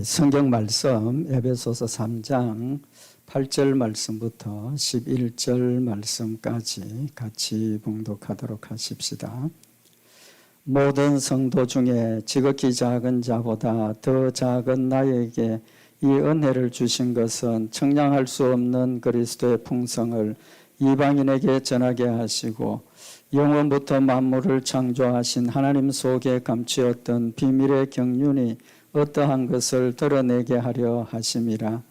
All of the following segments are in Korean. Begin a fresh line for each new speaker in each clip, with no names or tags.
우리 성경 말씀 에베소서 3장 8절 말씀부터 11절 말씀까지 같이 봉독하도록 하십시다. 모든 성도 중에 지극히 작은 자보다 더 작은 나에게 이 은혜를 주신 것은 청량할 수 없는 그리스도의 풍성을 이방인에게 전하게 하시고 영원부터 만물을 창조하신 하나님 속에 감추었던 비밀의 경륜이 어떠한 것을 드러내게 하려 하심이라.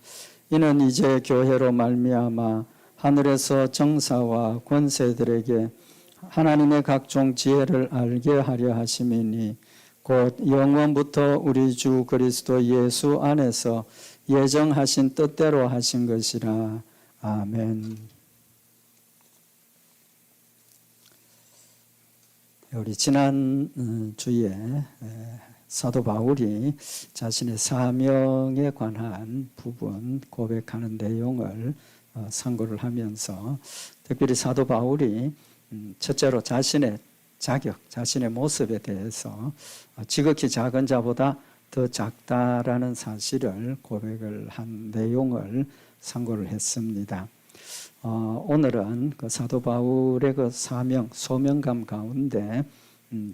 이는 이제 교회로 말미암아 하늘에서 정사와 권세들에게 하나님의 각종 지혜를 알게 하려 하심이니 곧 영원부터 우리 주 그리스도 예수 안에서 예정하신 뜻대로 하신 것이라. 아멘. 우리 지난 주에 사도 바울이 자신의 사명에 관한 부분 고백하는 내용을 상고를 하면서 특별히 사도 바울이 첫째로 자신의 자격, 자신의 모습에 대해서 지극히 작은 자보다 더 작다라는 사실을 고백을 한 내용을 상고를 했습니다. 오늘은 그 사도 바울의 그 사명, 소명감 가운데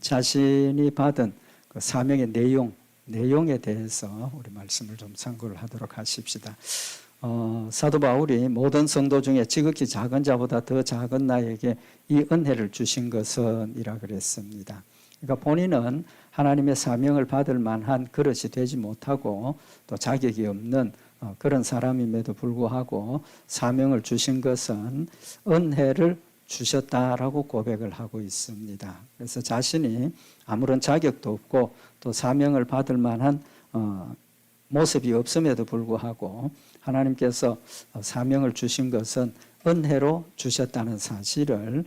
자신이 받은 그 사명의 내용에 대해서 우리 말씀을 좀 상고를 하도록 하십시다. 사도 바울이 모든 성도 중에 지극히 작은 자보다 더 작은 나에게 이 은혜를 주신 것은 이라 그랬습니다. 그러니까 본인은 하나님의 사명을 받을 만한 그릇이 되지 못하고 또 자격이 없는 그런 사람임에도 불구하고 사명을 주신 것은 은혜를 주셨다라고 고백을 하고 있습니다. 그래서 자신이 아무런 자격도 없고 또 사명을 받을 만한 모습이 없음에도 불구하고 하나님께서 사명을 주신 것은 은혜로 주셨다는 사실을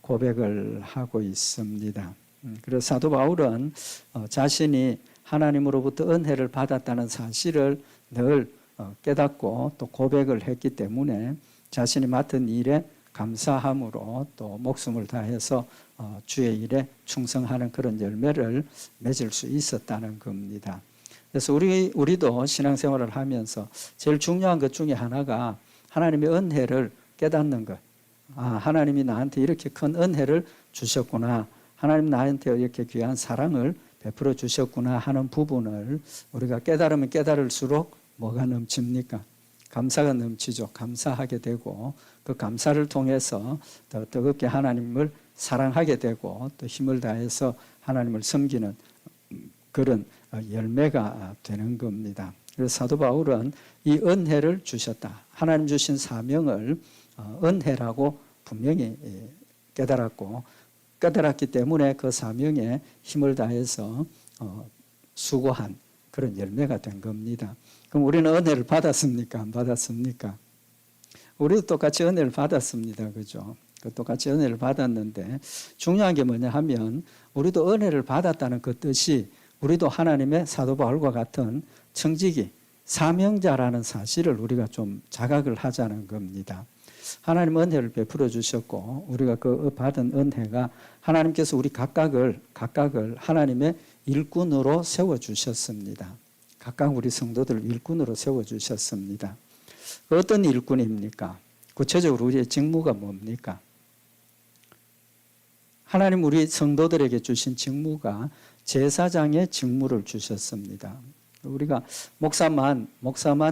고백을 하고 있습니다. 그래서 사도 바울은 자신이 하나님으로부터 은혜를 받았다는 사실을 늘 깨닫고 또 고백을 했기 때문에 자신이 맡은 일에 감사함으로 또 목숨을 다해서 주의 일에 충성하는 그런 열매를 맺을 수 있었다는 겁니다. 그래서 우리도 신앙생활을 하면서 제일 중요한 것 중에 하나가 하나님의 은혜를 깨닫는 것. 하나님이 나한테 이렇게 큰 은혜를 주셨구나. 하나님 나한테 이렇게 귀한 사랑을 베풀어 주셨구나 하는 부분을 우리가 깨달으면 깨달을수록 뭐가 넘칩니까? 감사가 넘치죠. 감사하게 되고 그 감사를 통해서 더 뜨겁게 하나님을 사랑하게 되고 또 힘을 다해서 하나님을 섬기는 그런 열매가 되는 겁니다. 그래서 사도 바울은 이 은혜를 주셨다. 하나님 주신 사명을 은혜라고 분명히 깨달았기 때문에 그 사명에 힘을 다해서 수고한 그런 열매가 된 겁니다. 그럼 우리는 은혜를 받았습니까? 안 받았습니까? 우리도 똑같이 은혜를 받았습니다. 그죠? 똑같이 은혜를 받았는데 중요한 게 뭐냐 하면 우리도 은혜를 받았다는 그 뜻이 우리도 하나님의 사도 바울과 같은 청지기, 사명자라는 사실을 우리가 좀 자각을 하자는 겁니다. 하나님 은혜를 베풀어 주셨고 우리가 그 받은 은혜가 하나님께서 우리 각각을 하나님의 일꾼으로 세워주셨습니다. 각각 우리 성도들 일꾼으로 세워주셨습니다. 어떤 일꾼입니까? 구체적으로 우리의 직무가 뭡니까? 하나님 우리 성도들에게 주신 직무가 제사장의 직무를 주셨습니다. 우리가 목사만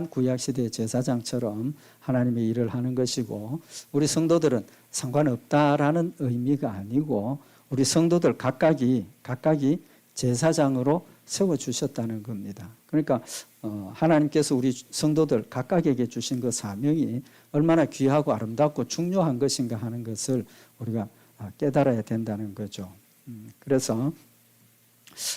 구약시대의 제사장처럼 하나님의 일을 하는 것이고 우리 성도들은 상관없다라는 의미가 아니고 우리 성도들 각각이 제사장으로 세워주셨다는 겁니다. 그러니까 하나님께서 우리 성도들 각각에게 주신 그 사명이 얼마나 귀하고 아름답고 중요한 것인가 하는 것을 우리가 깨달아야 된다는 거죠. 그래서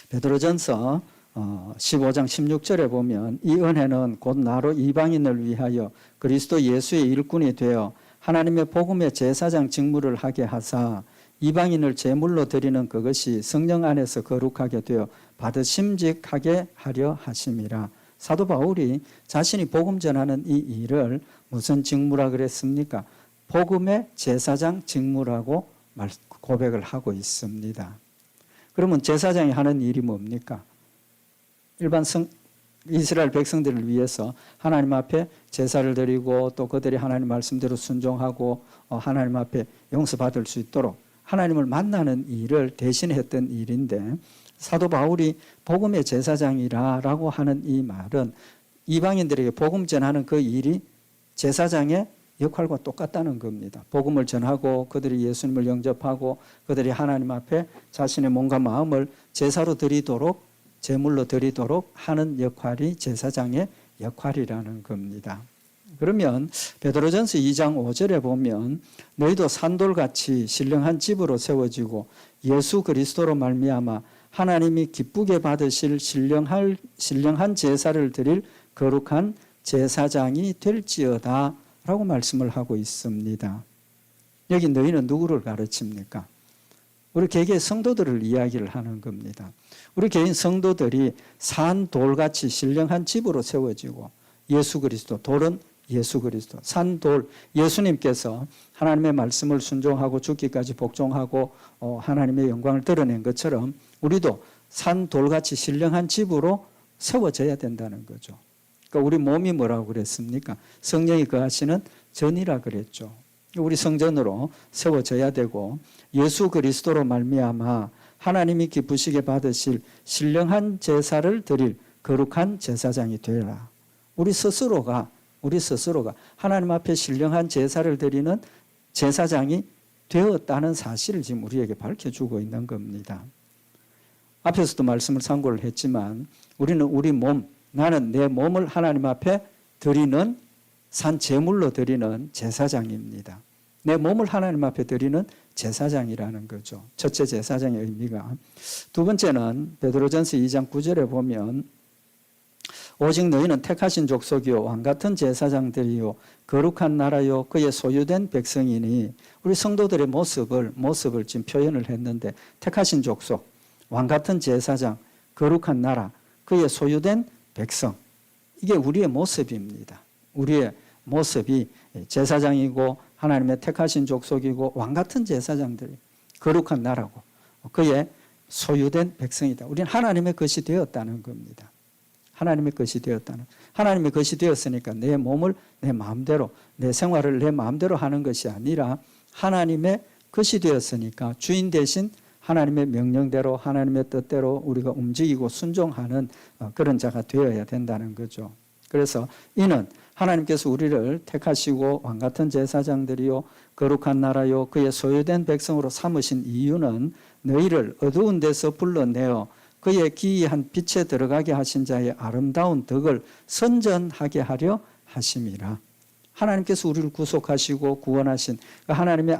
베드로전서 15장 16절에 보면 이 은혜는 곧 나로 이방인을 위하여 그리스도 예수의 일꾼이 되어 하나님의 복음의 제사장 직무를 하게 하사 이방인을 제물로 드리는 그것이 성령 안에서 거룩하게 되어 받으심직하게 하려 하심이라. 사도 바울이 자신이 복음 전하는 이 일을 무슨 직무라 그랬습니까? 복음의 제사장 직무라고 고백을 하고 있습니다. 그러면 제사장이 하는 일이 뭡니까? 일반 이스라엘 백성들을 위해서 하나님 앞에 제사를 드리고 또 그들이 하나님 말씀대로 순종하고 하나님 앞에 용서받을 수 있도록 하나님을 만나는 일을 대신했던 일인데, 사도 바울이 복음의 제사장이라고 하는 이 말은 이방인들에게 복음 전하는 그 일이 제사장의 역할과 똑같다는 겁니다. 복음을 전하고 그들이 예수님을 영접하고 그들이 하나님 앞에 자신의 몸과 마음을 제사로 드리도록, 제물로 드리도록 하는 역할이 제사장의 역할이라는 겁니다. 그러면 베드로전서 2장 5절에 보면 너희도 산돌같이 신령한 집으로 세워지고 예수 그리스도로 말미암아 하나님이 기쁘게 받으실 신령한 제사를 드릴 거룩한 제사장이 될지어다 라고 말씀을 하고 있습니다. 여기 너희는 누구를 가르칩니까? 우리 개개의 성도들을 이야기를 하는 겁니다. 우리 개인 성도들이 산 돌같이 신령한 집으로 세워지고 예수 그리스도, 돌은 예수 그리스도, 산 돌, 예수님께서 하나님의 말씀을 순종하고 죽기까지 복종하고 하나님의 영광을 드러낸 것처럼 우리도 산 돌같이 신령한 집으로 세워져야 된다는 거죠. 그러니까 우리 몸이 뭐라고 그랬습니까? 성령이 거하시는 전이라 그랬죠. 우리 성전으로 세워져야 되고 예수 그리스도로 말미암아 하나님이 기쁘시게 받으실 신령한 제사를 드릴 거룩한 제사장이 되라. 우리 스스로가 하나님 앞에 신령한 제사를 드리는 제사장이 되었다는 사실을 지금 우리에게 밝혀주고 있는 겁니다. 앞에서도 말씀을 참고를 했지만 우리는 우리 몸, 나는 내 몸을 하나님 앞에 드리는 산 제물로 드리는 제사장입니다. 내 몸을 하나님 앞에 드리는 제사장이라는 거죠. 첫째 제사장의 의미가. 두 번째는 베드로전서 2장 9절에 보면 오직 너희는 택하신 족속이요 왕같은 제사장들이요 거룩한 나라요 그의 소유된 백성이니, 우리 성도들의 모습을 지금 표현을 했는데 택하신 족속, 왕같은 제사장, 거룩한 나라, 그의 소유된 백성, 이게 우리의 모습입니다. 우리의 모습이 제사장이고 하나님의 택하신 족속이고 왕같은 제사장들이 거룩한 나라고 그의 소유된 백성이다. 우리는 하나님의 것이 되었다는 겁니다. 하나님의 것이 되었다는, 하나님의 것이 되었으니까 내 몸을 내 마음대로, 내 생활을 내 마음대로 하는 것이 아니라 하나님의 것이 되었으니까 주인 대신 하나님의 명령대로 하나님의 뜻대로 우리가 움직이고 순종하는 그런 자가 되어야 된다는 거죠. 그래서 이는 하나님께서 우리를 택하시고 왕같은 제사장들이요 거룩한 나라요 그의 소유된 백성으로 삼으신 이유는 너희를 어두운 데서 불러내어 그의 기이한 빛에 들어가게 하신 자의 아름다운 덕을 선전하게 하려 하심이라. 하나님께서 우리를 구속하시고 구원하신 그 하나님의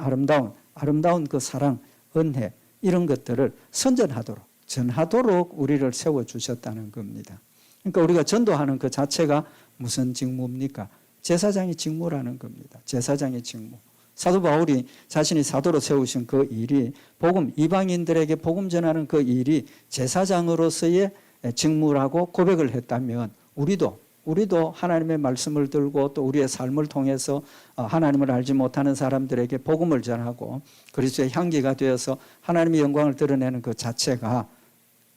아름다운 그 사랑, 은혜, 이런 것들을 선전하도록, 전하도록 우리를 세워주셨다는 겁니다. 그러니까 우리가 전도하는 그 자체가 무슨 직무입니까? 제사장의 직무라는 겁니다. 제사장의 직무. 사도 바울이 자신이 사도로 세우신 그 일이, 복음, 이방인들에게 복음 전하는 그 일이 제사장으로서의 직무라고 고백을 했다면 우리도 하나님의 말씀을 들고 또 우리의 삶을 통해서 하나님을 알지 못하는 사람들에게 복음을 전하고 그리스도의 향기가 되어서 하나님의 영광을 드러내는 그 자체가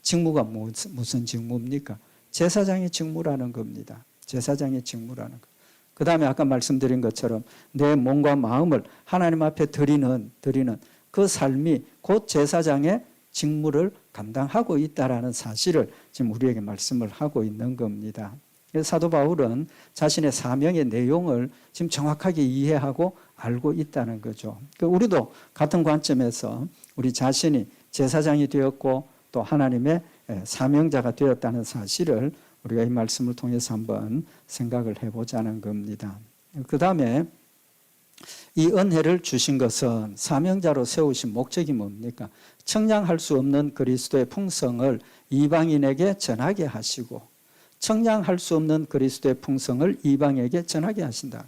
직무가 무슨 직무입니까? 제사장의 직무라는 겁니다. 제사장의 직무라는 것. 그 다음에 아까 말씀드린 것처럼 내 몸과 마음을 하나님 앞에 드리는 그 삶이 곧 제사장의 직무를 감당하고 있다는 사실을 지금 우리에게 말씀을 하고 있는 겁니다. 사도 바울은 자신의 사명의 내용을 지금 정확하게 이해하고 알고 있다는 거죠. 우리도 같은 관점에서 우리 자신이 제사장이 되었고 또 하나님의 사명자가 되었다는 사실을 우리가 이 말씀을 통해서 한번 생각을 해보자는 겁니다. 그 다음에 이 은혜를 주신 것은 사명자로 세우신 목적이 뭡니까? 청량할 수 없는 그리스도의 풍성을 이방인에게 전하게 하시고, 청량할 수 없는 그리스도의 풍성을 이방에게 전하게 하신다.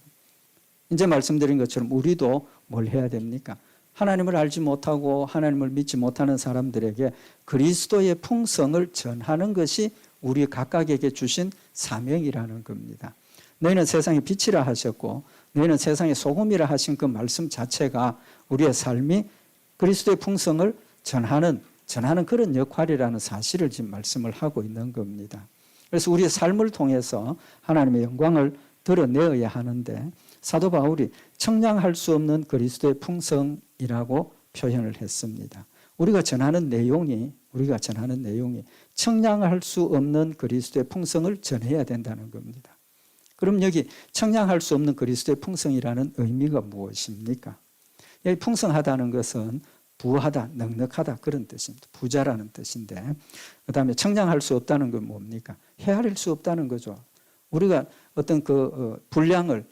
이제 말씀드린 것처럼 우리도 뭘 해야 됩니까? 하나님을 알지 못하고 하나님을 믿지 못하는 사람들에게 그리스도의 풍성을 전하는 것이 우리 각각에게 주신 사명이라는 겁니다. 너희는 세상의 빛이라 하셨고 너희는 세상의 소금이라 하신 그 말씀 자체가 우리의 삶이 그리스도의 풍성을 전하는 그런 역할이라는 사실을 지금 말씀을 하고 있는 겁니다. 그래서 우리의 삶을 통해서 하나님의 영광을 드러내어야 하는데 사도 바울이 청량할 수 없는 그리스도의 풍성이라고 표현을 했습니다. 우리가 전하는 내용이 청량할 수 없는 그리스도의 풍성을 전해야 된다는 겁니다. 그럼 여기 청량할 수 없는 그리스도의 풍성이라는 의미가 무엇입니까? 여기 풍성하다는 것은 부하다, 넉넉하다 그런 뜻입니다. 부자라는 뜻인데 그다음에 청량할 수 없다는 건 뭡니까? 헤아릴 수 없다는 거죠. 우리가 어떤 분량을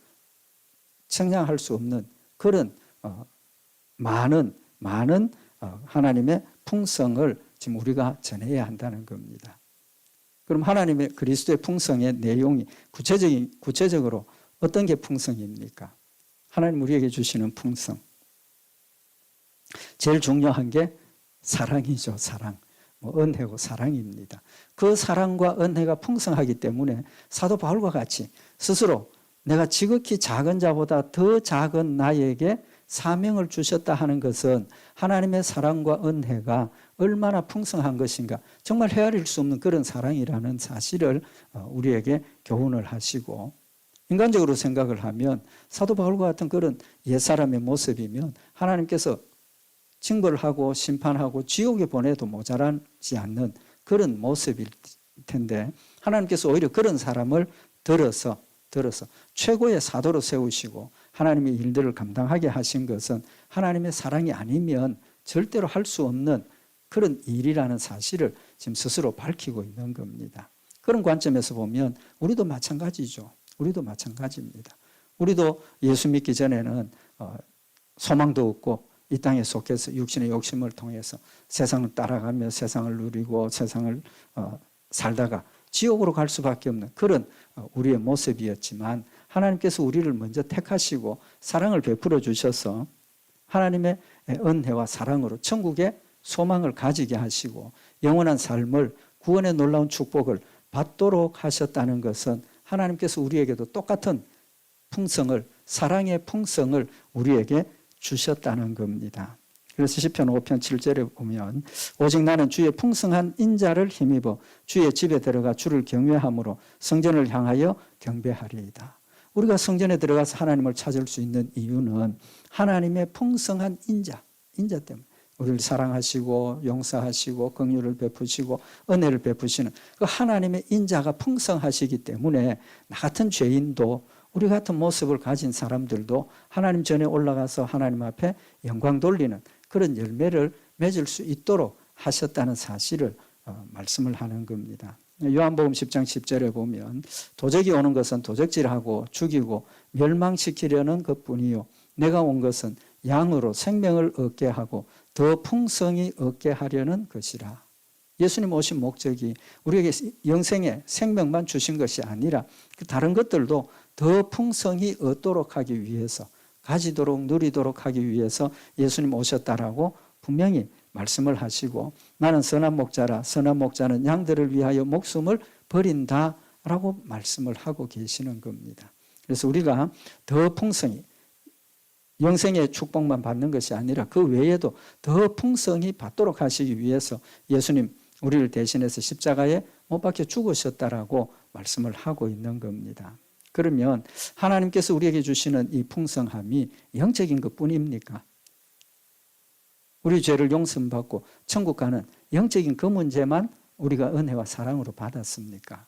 청량할 수 없는 그런 많은 하나님의 풍성을 지금 우리가 전해야 한다는 겁니다. 그럼 하나님의 그리스도의 풍성의 내용이 구체적으로 어떤 게 풍성입니까? 하나님 우리에게 주시는 풍성. 제일 중요한 게 사랑이죠. 사랑. 은혜고 사랑입니다. 그 사랑과 은혜가 풍성하기 때문에 사도 바울과 같이 스스로 내가 지극히 작은 자보다 더 작은 나에게 사명을 주셨다 하는 것은 하나님의 사랑과 은혜가 얼마나 풍성한 것인가, 정말 헤아릴 수 없는 그런 사랑이라는 사실을 우리에게 교훈을 하시고, 인간적으로 생각을 하면 사도 바울과 같은 그런 옛사람의 모습이면 하나님께서 징벌을 하고 심판하고 지옥에 보내도 모자라지 않는 그런 모습일 텐데 하나님께서 오히려 그런 사람을 들어서 최고의 사도로 세우시고 하나님의 일들을 감당하게 하신 것은 하나님의 사랑이 아니면 절대로 할 수 없는 그런 일이라는 사실을 지금 스스로 밝히고 있는 겁니다. 그런 관점에서 보면 우리도 마찬가지죠. 우리도 마찬가지입니다. 우리도 예수 믿기 전에는 소망도 없고 이 땅에 속해서 육신의 욕심을 통해서 세상을 따라가며 세상을 누리고 세상을 살다가 지옥으로 갈 수밖에 없는 그런 우리의 모습이었지만 하나님께서 우리를 먼저 택하시고 사랑을 베풀어 주셔서 하나님의 은혜와 사랑으로 천국의 소망을 가지게 하시고 영원한 삶을 구원의 놀라운 축복을 받도록 하셨다는 것은 하나님께서 우리에게도 똑같은 풍성을, 사랑의 풍성을 우리에게 주셨다는 겁니다. 그래서 시편 5편 7절에 보면 오직 나는 주의 풍성한 인자를 힘입어 주의 집에 들어가 주를 경외함으로 성전을 향하여 경배하리이다. 우리가 성전에 들어가서 하나님을 찾을 수 있는 이유는 하나님의 풍성한 인자 때문에 우리를 사랑하시고 용서하시고 긍휼을 베푸시고 은혜를 베푸시는 그 하나님의 인자가 풍성하시기 때문에 나 같은 죄인도 우리 같은 모습을 가진 사람들도 하나님 전에 올라가서 하나님 앞에 영광 돌리는 그런 열매를 맺을 수 있도록 하셨다는 사실을 말씀을 하는 겁니다. 요한복음 10장 10절에 보면 도적이 오는 것은 도적질하고 죽이고 멸망시키려는 것뿐이요 내가 온 것은 양으로 생명을 얻게 하고 더 풍성히 얻게 하려는 것이라. 예수님 오신 목적이 우리에게 영생의 생명만 주신 것이 아니라 다른 것들도 더 풍성히 얻도록 하기 위해서 가지도록 누리도록 하기 위해서 예수님 오셨다라고 분명히 말씀을 하시고 나는 선한 목자라 선한 목자는 양들을 위하여 목숨을 버린다라고 말씀을 하고 계시는 겁니다. 그래서 우리가 더 풍성히 영생의 축복만 받는 것이 아니라 그 외에도 더 풍성히 받도록 하시기 위해서 예수님 우리를 대신해서 십자가에 못 박혀 죽으셨다라고 말씀을 하고 있는 겁니다. 그러면 하나님께서 우리에게 주시는 이 풍성함이 영적인 것뿐입니까? 우리 죄를 용서받고 천국 가는 영적인 그 문제만 우리가 은혜와 사랑으로 받았습니까?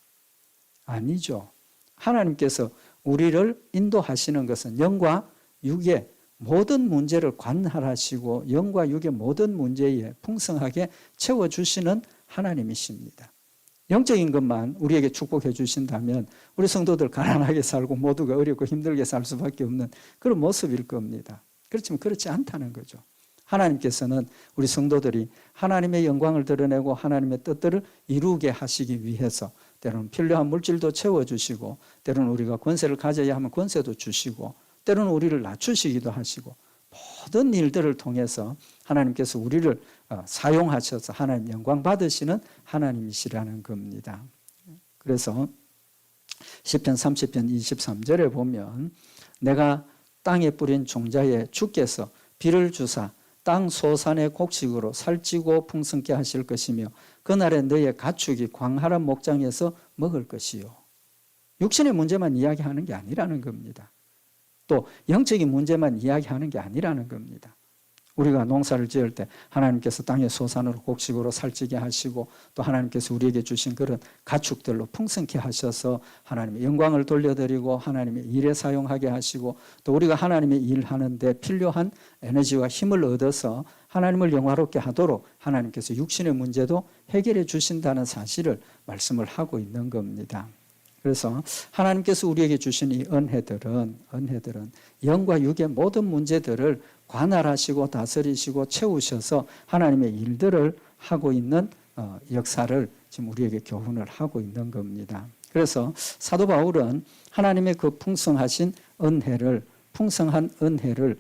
아니죠. 하나님께서 우리를 인도하시는 것은 영과 육의 모든 문제를 관할하시고 영과 육의 모든 문제에 풍성하게 채워주시는 하나님이십니다. 영적인 것만 우리에게 축복해 주신다면 우리 성도들 가난하게 살고 모두가 어렵고 힘들게 살 수밖에 없는 그런 모습일 겁니다. 그렇지만 그렇지 않다는 거죠. 하나님께서는 우리 성도들이 하나님의 영광을 드러내고 하나님의 뜻들을 이루게 하시기 위해서 때로는 필요한 물질도 채워주시고 때로는 우리가 권세를 가져야 하면 권세도 주시고 때로는 우리를 낮추시기도 하시고 모든 일들을 통해서 하나님께서 우리를 사용하셔서 하나님 영광 받으시는 하나님이시라는 겁니다. 그래서 시편 30편 23절에 보면 내가 땅에 뿌린 종자에 주께서 비를 주사 땅 소산의 곡식으로 살찌고 풍성케 하실 것이며 그날에 너의 가축이 광활한 목장에서 먹을 것이요. 육신의 문제만 이야기하는 게 아니라는 겁니다. 또 영적인 문제만 이야기하는 게 아니라는 겁니다. 우리가 농사를 지을 때 하나님께서 땅의 소산으로 곡식으로 살찌게 하시고 또 하나님께서 우리에게 주신 그런 가축들로 풍성케 하셔서 하나님의 영광을 돌려드리고 하나님의 일에 사용하게 하시고 또 우리가 하나님의 일하는데 필요한 에너지와 힘을 얻어서 하나님을 영화롭게 하도록 하나님께서 육신의 문제도 해결해 주신다는 사실을 말씀을 하고 있는 겁니다. 그래서 하나님께서 우리에게 주신 이 은혜들은 영과 육의 모든 문제들을 관할하시고 다스리시고 채우셔서 하나님의 일들을 하고 있는 역사를 지금 우리에게 교훈을 하고 있는 겁니다. 그래서 사도 바울은 하나님의 그 풍성한 은혜를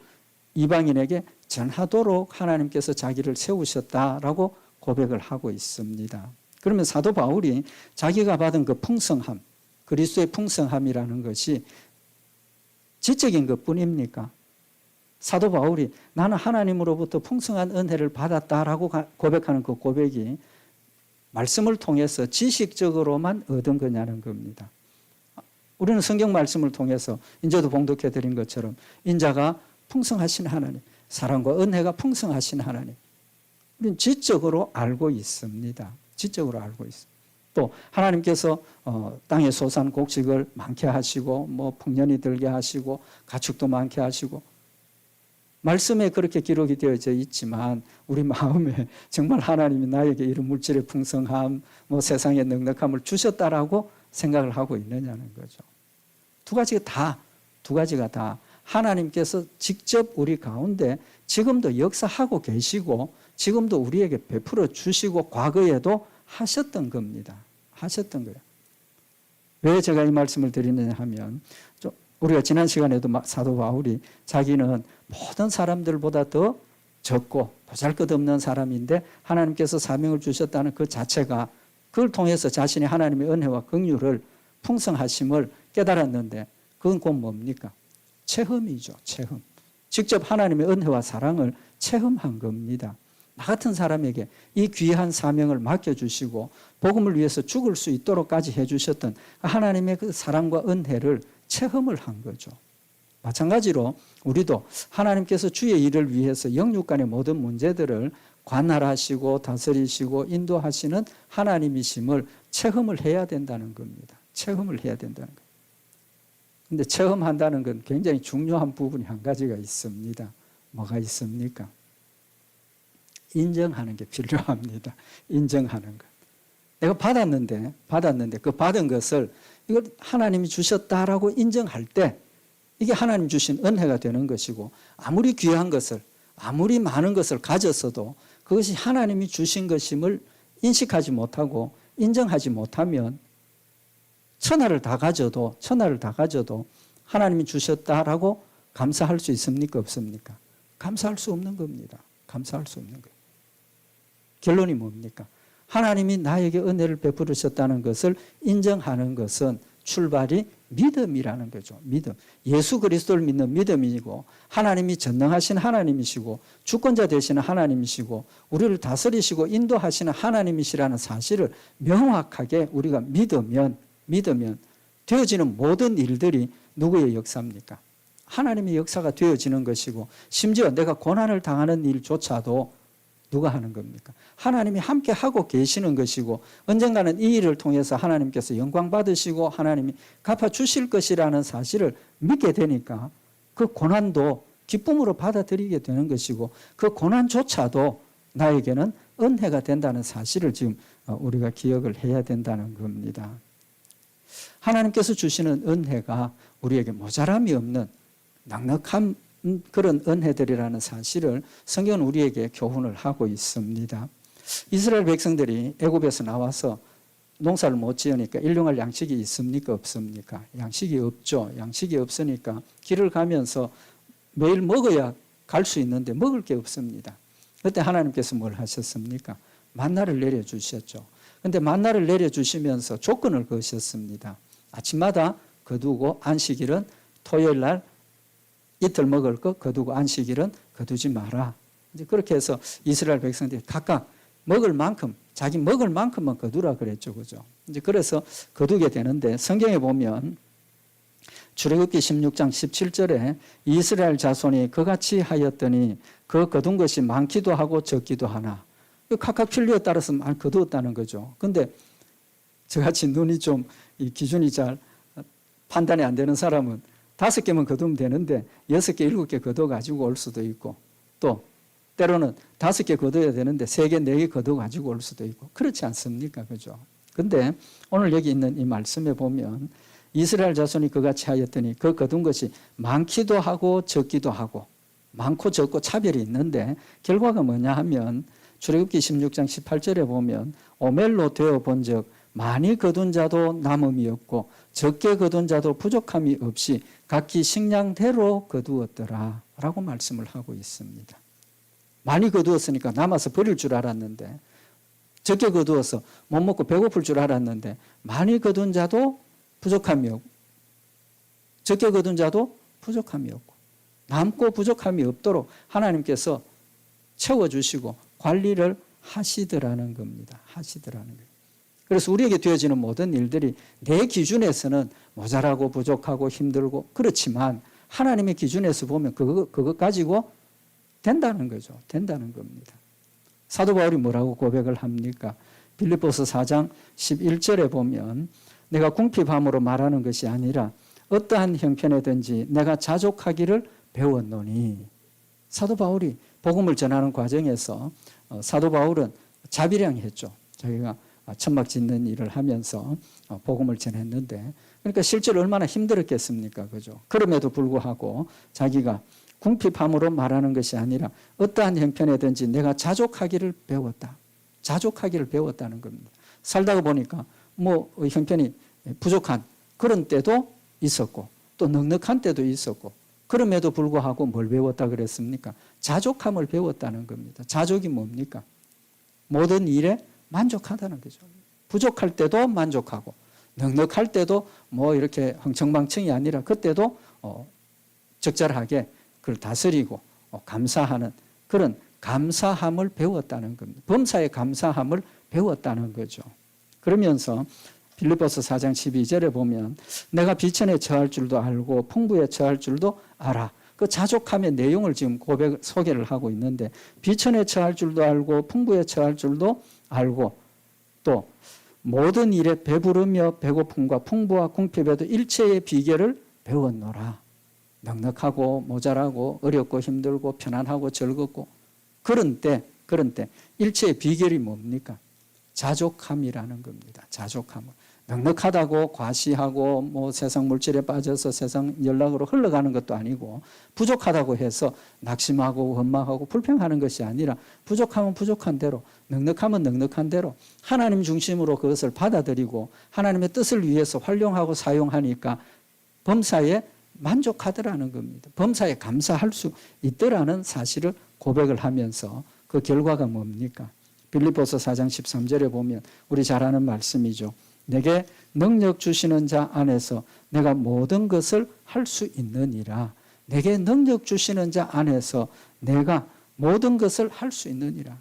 이방인에게 전하도록 하나님께서 자기를 세우셨다라고 고백을 하고 있습니다. 그러면 사도 바울이 자기가 받은 그 풍성함, 그리스도의 풍성함이라는 것이 지적인 것뿐입니까? 사도 바울이 나는 하나님으로부터 풍성한 은혜를 받았다라고 고백하는 그 고백이 말씀을 통해서 지식적으로만 얻은 거냐는 겁니다. 우리는 성경 말씀을 통해서 인자도 봉독해 드린 것처럼 인자가 풍성하신 하나님, 사랑과 은혜가 풍성하신 하나님, 우리는 지적으로 알고 있습니다. 지적으로 알고 있습니다. 또 하나님께서 땅의 소산 곡식을 많게 하시고 뭐 풍년이 들게 하시고 가축도 많게 하시고 말씀에 그렇게 기록이 되어져 있지만 우리 마음에 정말 하나님이 나에게 이런 물질의 풍성함, 뭐 세상의 넉넉함을 주셨다라고 생각을 하고 있느냐는 거죠. 두 가지가 다 하나님께서 직접 우리 가운데 지금도 역사하고 계시고 지금도 우리에게 베풀어 주시고 과거에도 하셨던 겁니다. 하셨던 거예요. 왜 제가 이 말씀을 드리느냐 하면 우리가 지난 시간에도 사도 바울이 자기는 모든 사람들보다 더 적고 보잘것없는 사람인데 하나님께서 사명을 주셨다는 그 자체가 그걸 통해서 자신이 하나님의 은혜와 긍휼을 풍성하심을 깨달았는데 그건 곧 뭡니까? 체험이죠. 체험. 직접 하나님의 은혜와 사랑을 체험한 겁니다. 나 같은 사람에게 이 귀한 사명을 맡겨주시고 복음을 위해서 죽을 수 있도록까지 해주셨던 하나님의 그 사랑과 은혜를 체험을 한 거죠. 마찬가지로 우리도 하나님께서 주의 일을 위해서 영육 간의 모든 문제들을 관할하시고 다스리시고 인도하시는 하나님이심을 체험을 해야 된다는 겁니다. 체험을 해야 된다는 거예요. 그런데 체험한다는 건 굉장히 중요한 부분이 한 가지가 있습니다. 뭐가 있습니까? 인정하는 게 필요합니다. 인정하는 것. 내가 받았는데 그 받은 것을 이걸 하나님이 주셨다라고 인정할 때 이게 하나님 주신 은혜가 되는 것이고 아무리 귀한 것을 아무리 많은 것을 가졌어도 그것이 하나님이 주신 것임을 인식하지 못하고 인정하지 못하면 천하를 다 가져도 하나님이 주셨다라고 감사할 수 있습니까? 없습니까? 감사할 수 없는 겁니다. 감사할 수 없는 거예요. 결론이 뭡니까? 하나님이 나에게 은혜를 베풀으셨다는 것을 인정하는 것은 출발이 믿음이라는 거죠. 믿음. 예수 그리스도를 믿는 믿음이고 하나님이 전능하신 하나님이시고 주권자 되시는 하나님이시고 우리를 다스리시고 인도하시는 하나님이시라는 사실을 명확하게 우리가 믿으면 되어지는 모든 일들이 누구의 역사입니까? 하나님의 역사가 되어지는 것이고 심지어 내가 고난을 당하는 일조차도 누가 하는 겁니까? 하나님이 함께 하고 계시는 것이고 언젠가는 이 일을 통해서 하나님께서 영광 받으시고 하나님이 갚아주실 것이라는 사실을 믿게 되니까 그 고난도 기쁨으로 받아들이게 되는 것이고 그 고난조차도 나에게는 은혜가 된다는 사실을 지금 우리가 기억을 해야 된다는 겁니다. 하나님께서 주시는 은혜가 우리에게 모자람이 없는 넉넉한 그런 은혜들이라는 사실을 성경은 우리에게 교훈을 하고 있습니다. 이스라엘 백성들이 애굽에서 나와서 농사를 못 지으니까 일용할 양식이 있습니까? 없습니까? 양식이 없죠. 양식이 없으니까 길을 가면서 매일 먹어야 갈 수 있는데 먹을 게 없습니다. 그때 하나님께서 뭘 하셨습니까? 만나를 내려주셨죠. 그런데 만나를 내려주시면서 조건을 거셨습니다. 아침마다 거두고 안식일은 토요일 날 이틀 먹을 거 거두고 안식일은 거두지 마라. 이제 그렇게 해서 이스라엘 백성들이 각각 먹을 만큼, 자기 먹을 만큼만 거두라 그랬죠. 그죠? 이제 그래서 거두게 되는데 성경에 보면 출애굽기 16장 17절에 이스라엘 자손이 그같이 하였더니 그 거둔 것이 많기도 하고 적기도 하나. 각각 필요에 따라서 많이 거두었다는 거죠. 근데 저같이 눈이 좀 이 기준이 잘 판단이 안 되는 사람은 5개만 거두면 되는데 6개, 7개 거둬가지고 올 수도 있고, 또 때로는 5개 거둬야 되는데 3개, 4개 거둬가지고 올 수도 있고, 그렇지 않습니까? 그죠? 근데 오늘 여기 있는 이 말씀에 보면 이스라엘 자손이 그같이 하였더니 그 거둔 것이 많기도 하고 적기도 하고, 많고 적고 차별이 있는데 결과가 뭐냐 하면 출애굽기 16장 18절에 보면 오멜로 되어 본즉 많이 거둔 자도 남음이 없고 적게 거둔 자도 부족함이 없이 각기 식량대로 거두었더라 라고 말씀을 하고 있습니다. 많이 거두었으니까 남아서 버릴 줄 알았는데, 적게 거두어서 못 먹고 배고플 줄 알았는데 많이 거둔 자도 부족함이 없고 적게 거둔 자도 부족함이 없고, 남고 부족함이 없도록 하나님께서 채워주시고 관리를 하시더라는 겁니다. 하시더라는 거예요. 그래서 우리에게 되어지는 모든 일들이 내 기준에서는 모자라고 부족하고 힘들고 그렇지만 하나님의 기준에서 보면 그것 가지고 된다는 거죠. 된다는 겁니다. 사도 바울이 뭐라고 고백을 합니까? 빌립보서 4장 11절에 보면 내가 궁핍함으로 말하는 것이 아니라 어떠한 형편에든지 내가 자족하기를 배웠노니. 사도 바울이 복음을 전하는 과정에서 사도 바울은 자비량했죠. 저희가 천막 짓는 일을 하면서 복음을 전했는데, 그러니까 실제로 얼마나 힘들었겠습니까? 그죠? 그럼에도 불구하고 자기가 궁핍함으로 말하는 것이 아니라 어떠한 형편에든지 내가 자족하기를 배웠다. 자족하기를 배웠다는 겁니다. 살다가 보니까 뭐 형편이 부족한 그런 때도 있었고 또 넉넉한 때도 있었고, 그럼에도 불구하고 뭘 배웠다 그랬습니까? 자족함을 배웠다는 겁니다. 자족이 뭡니까? 모든 일에 만족하다는 거죠. 부족할 때도 만족하고 넉넉할 때도 뭐 이렇게 흥청망청이 아니라 그때도 적절하게 그걸 다스리고 감사하는 그런 감사함을 배웠다는 겁니다. 범사의 감사함을 배웠다는 거죠. 그러면서 빌립보서 4장 12절에 보면 내가 비천에 처할 줄도 알고 풍부에 처할 줄도 알아. 그 자족함의 내용을 지금 소개를 하고 있는데, 비천에 처할 줄도 알고 풍부에 처할 줄도 알고 또 모든 일에 배부르며 배고픔과 풍부와 궁핍에도 일체의 비결을 배웠노라. 넉넉하고 모자라고 어렵고 힘들고 편안하고 즐겁고 그런 때 일체의 비결이 뭡니까? 자족함이라는 겁니다. 자족함을. 넉넉하다고 과시하고 뭐 세상 물질에 빠져서 세상 연락으로 흘러가는 것도 아니고, 부족하다고 해서 낙심하고 원망하고 불평하는 것이 아니라 부족하면 부족한 대로, 넉넉하면 넉넉한 대로 하나님 중심으로 그것을 받아들이고 하나님의 뜻을 위해서 활용하고 사용하니까 범사에 만족하더라는 겁니다. 범사에 감사할 수 있더라는 사실을 고백을 하면서 그 결과가 뭡니까? 빌립보서 4장 13절에 보면 우리 잘 아는 말씀이죠. 내게 능력 주시는 자 안에서 내가 모든 것을 할 수 있느니라. 내게 능력 주시는 자 안에서 내가 모든 것을 할 수 있느니라.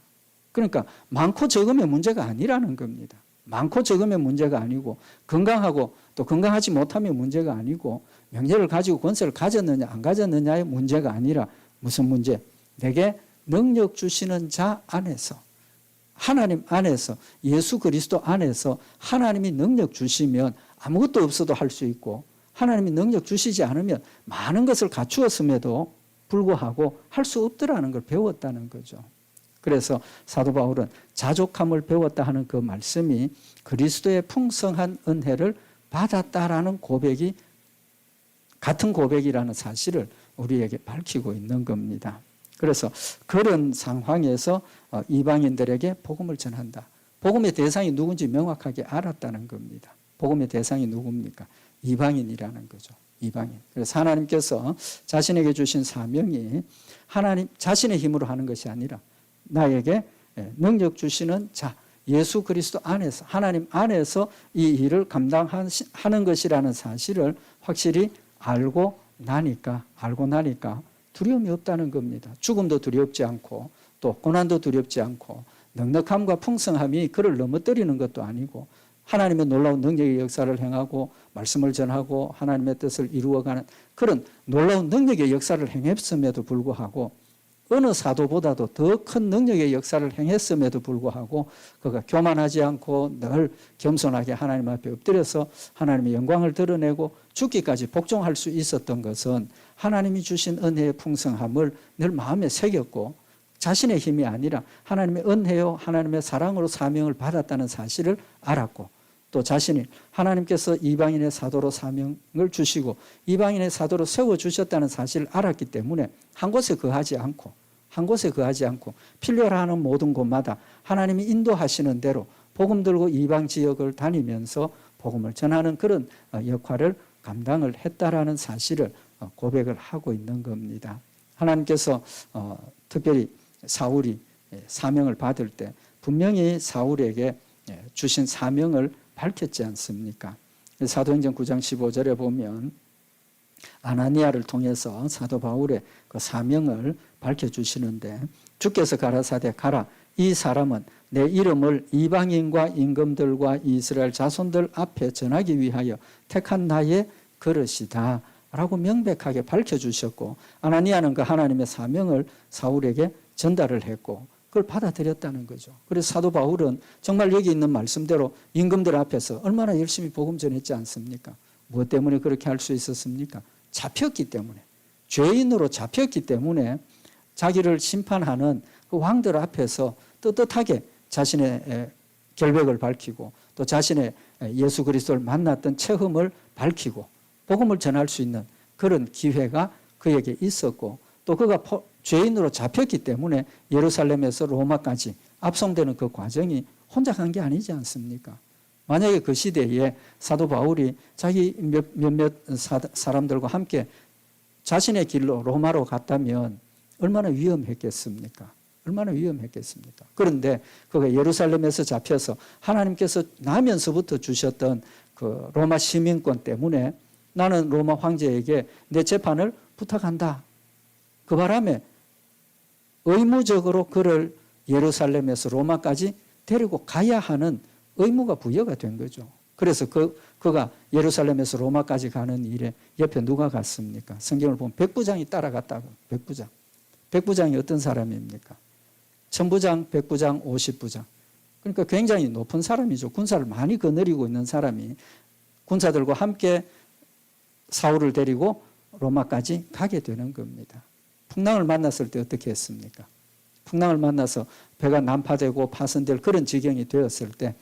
그러니까 많고 적음의 문제가 아니라는 겁니다. 많고 적음의 문제가 아니고, 건강하고 또 건강하지 못하면 문제가 아니고, 명예를 가지고 권세를 가졌느냐 안 가졌느냐의 문제가 아니라 무슨 문제? 내게 능력 주시는 자 안에서, 하나님 안에서, 예수 그리스도 안에서 하나님이 능력 주시면 아무것도 없어도 할 수 있고, 하나님이 능력 주시지 않으면 많은 것을 갖추었음에도 불구하고 할 수 없더라는 걸 배웠다는 거죠. 그래서 사도 바울은 자족함을 배웠다 하는 그 말씀이 그리스도의 풍성한 은혜를 받았다라는 고백이, 같은 고백이라는 사실을 우리에게 밝히고 있는 겁니다. 그래서 그런 상황에서 이방인들에게 복음을 전한다. 복음의 대상이 누군지 명확하게 알았다는 겁니다. 복음의 대상이 누굽니까? 이방인이라는 거죠. 이방인. 그래서 하나님께서 자신에게 주신 사명이 하나님 자신의 힘으로 하는 것이 아니라 나에게 능력 주시는 자, 예수 그리스도 안에서, 하나님 안에서 이 일을 감당하는 것이라는 사실을 확실히 알고 나니까 두려움이 없다는 겁니다. 죽음도 두렵지 않고 또 고난도 두렵지 않고 넉넉함과 풍성함이 그를 넘어뜨리는 것도 아니고 하나님의 놀라운 능력의 역사를 행하고 말씀을 전하고 하나님의 뜻을 이루어가는 그런 놀라운 능력의 역사를 행했음에도 불구하고 어느 사도보다도 더 큰 능력의 역사를 행했음에도 불구하고 그가 교만하지 않고 늘 겸손하게 하나님 앞에 엎드려서 하나님의 영광을 드러내고 죽기까지 복종할 수 있었던 것은 하나님이 주신 은혜의 풍성함을 늘 마음에 새겼고 자신의 힘이 아니라 하나님의 은혜요 하나님의 사랑으로 사명을 받았다는 사실을 알았고 또 자신이 하나님께서 이방인의 사도로 사명을 주시고 이방인의 사도로 세워주셨다는 사실을 알았기 때문에 한 곳에 거하지 않고 필요로 하는 모든 곳마다 하나님이 인도하시는 대로 복음 들고 이방 지역을 다니면서 복음을 전하는 그런 역할을 감당을 했다라는 사실을 고백을 하고 있는 겁니다. 하나님께서 특별히 사울이 사명을 받을 때 분명히 사울에게 주신 사명을 밝혔지 않습니까? 사도행전 9장 15절에 보면 아나니아를 통해서 사도 바울의 그 사명을 밝혀주시는데 주께서 가라사대 가라 이 사람은 내 이름을 이방인과 임금들과 이스라엘 자손들 앞에 전하기 위하여 택한 나의 그릇이다 라고 명백하게 밝혀주셨고 아나니아는 그 하나님의 사명을 사울에게 전달을 했고 그걸 받아들였다는 거죠. 그래서 사도 바울은 정말 여기 있는 말씀대로 임금들 앞에서 얼마나 열심히 복음 전했지 않습니까? 무엇 때문에 그렇게 할 수 있었습니까? 잡혔기 때문에 죄인으로 잡혔기 때문에 자기를 심판하는 그 왕들 앞에서 떳떳하게 자신의 결백을 밝히고 또 자신의 예수 그리스도를 만났던 체험을 밝히고 복음을 전할 수 있는 그런 기회가 그에게 있었고 또 그가 죄인으로 잡혔기 때문에 예루살렘에서 로마까지 압송되는 그 과정이 혼자 간 게 아니지 않습니까? 만약에 그 시대에 사도 바울이 자기 몇몇 사람들과 함께 자신의 길로 로마로 갔다면 얼마나 위험했겠습니까? 얼마나 위험했겠습니까? 그런데 그가 예루살렘에서 잡혀서 하나님께서 나면서부터 주셨던 그 로마 시민권 때문에 나는 로마 황제에게 내 재판을 부탁한다. 그 바람에 의무적으로 그를 예루살렘에서 로마까지 데리고 가야 하는 의무가 부여가 된 거죠. 그래서 그가 예루살렘에서 로마까지 가는 일에 옆에 누가 갔습니까? 성경을 보면 백부장이 따라갔다고. 백부장이 어떤 사람입니까? 천부장, 백부장, 50부장. 그러니까 굉장히 높은 사람이죠. 군사를 많이 거느리고 있는 사람이 군사들과 함께 사울을 데리고 로마까지 가게 되는 겁니다. 풍랑을 만났을 때 어떻게 했습니까? 풍랑을 만나서 배가 난파되고 파손될 그런 지경이 되었을 때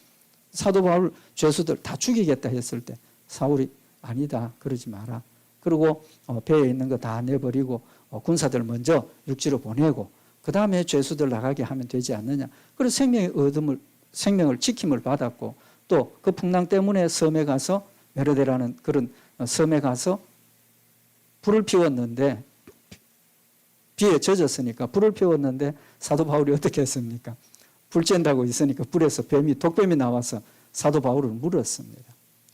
사도 바울 죄수들 다 죽이겠다 했을 때 사울이 아니다 그러지 마라. 그리고 배에 있는 거 다 내버리고 군사들 먼저 육지로 보내고 그 다음에 죄수들 나가게 하면 되지 않느냐. 그래서 생명을 지킴을 받았고 또 그 풍랑 때문에 섬에 가서 메르데라는 그런 섬에 가서 불을 피웠는데 비에 젖었으니까 불을 피웠는데 사도 바울이 어떻게 했습니까? 불 쬐다고 있으니까 불에서 독뱀이 나와서 사도 바울을 물었습니다.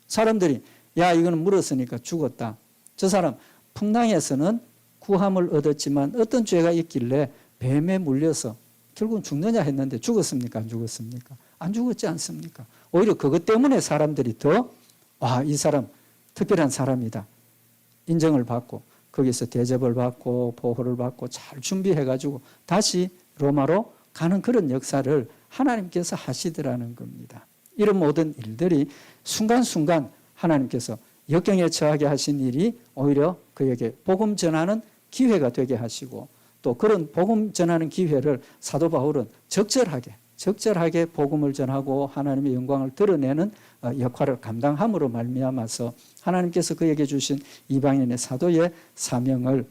사람들이 야 이거는 물었으니까 죽었다. 저 사람 풍랑에서는 구함을 얻었지만 어떤 죄가 있길래 뱀에 물려서 결국은 죽느냐 했는데 죽었습니까? 안 죽었습니까? 안 죽었지 않습니까? 오히려 그것 때문에 사람들이 더 이 사람 특별한 사람이다. 인정을 받고 거기서 대접을 받고 보호를 받고 잘 준비해가지고 다시 로마로 가는 그런 역사를 하나님께서 하시더라는 겁니다. 이런 모든 일들이 순간순간 하나님께서 역경에 처하게 하신 일이 오히려 그에게 복음 전하는 기회가 되게 하시고 또 그런 복음 전하는 기회를 사도 바울은 적절하게 복음을 전하고 하나님의 영광을 드러내는 역할을 감당함으로 말미암아서 하나님께서 그에게 주신 이방인의 사도의 사명을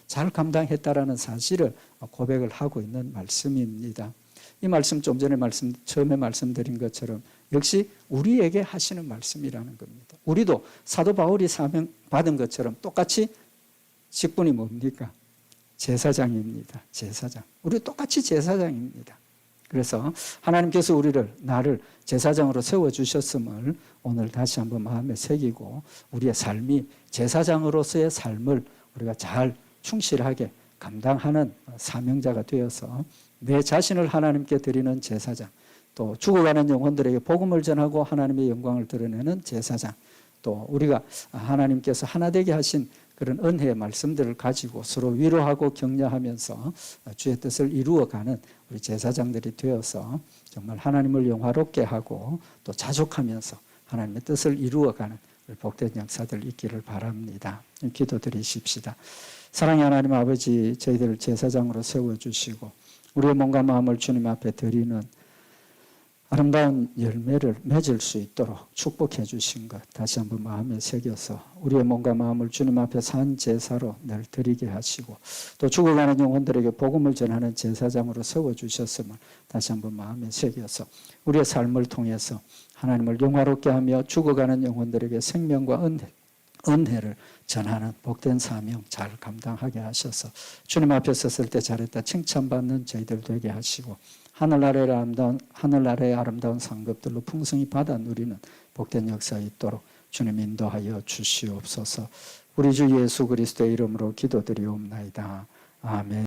잘 감당했다라는 사실을 고백을 하고 있는 말씀입니다. 이 말씀 좀 전에 처음에 말씀드린 것처럼 역시 우리에게 하시는 말씀이라는 겁니다. 우리도 사도 바울이 사명 받은 것처럼 똑같이 직분이 뭡니까? 제사장입니다. 제사장. 우리 똑같이 제사장입니다. 그래서 하나님께서 나를 제사장으로 세워주셨음을 오늘 다시 한번 마음에 새기고 우리의 삶이 제사장으로서의 삶을 우리가 잘 충실하게 감당하는 사명자가 되어서 내 자신을 하나님께 드리는 제사장, 또 죽어가는 영혼들에게 복음을 전하고 하나님의 영광을 드러내는 제사장, 또 우리가 하나님께서 하나 되게 하신 그런 은혜의 말씀들을 가지고 서로 위로하고 격려하면서 주의 뜻을 이루어가는 우리 제사장들이 되어서 정말 하나님을 영화롭게 하고 또 자족하면서 하나님의 뜻을 이루어가는 복된 역사들 있기를 바랍니다. 기도드리십시다. 사랑의 하나님 아버지, 저희들을 제사장으로 세워주시고 우리의 몸과 마음을 주님 앞에 드리는 아름다운 열매를 맺을 수 있도록 축복해 주신 것 다시 한번 마음에 새겨서 우리의 몸과 마음을 주님 앞에 산 제사로 늘 드리게 하시고 또 죽어가는 영혼들에게 복음을 전하는 제사장으로 세워주셨음을 다시 한번 마음에 새겨서 우리의 삶을 통해서 하나님을 영화롭게 하며 죽어가는 영혼들에게 생명과 은혜를 전하는 복된 사명 잘 감당하게 하셔서 주님 앞에 섰을 때 잘했다 칭찬받는 저희들 되게 하시고 하늘나라의 아름다운 상급들로 풍성히 받아 누리는 복된 역사 있도록 주님 인도하여 주시옵소서. 우리 주 예수 그리스도의 이름으로 기도드리옵나이다. 아멘.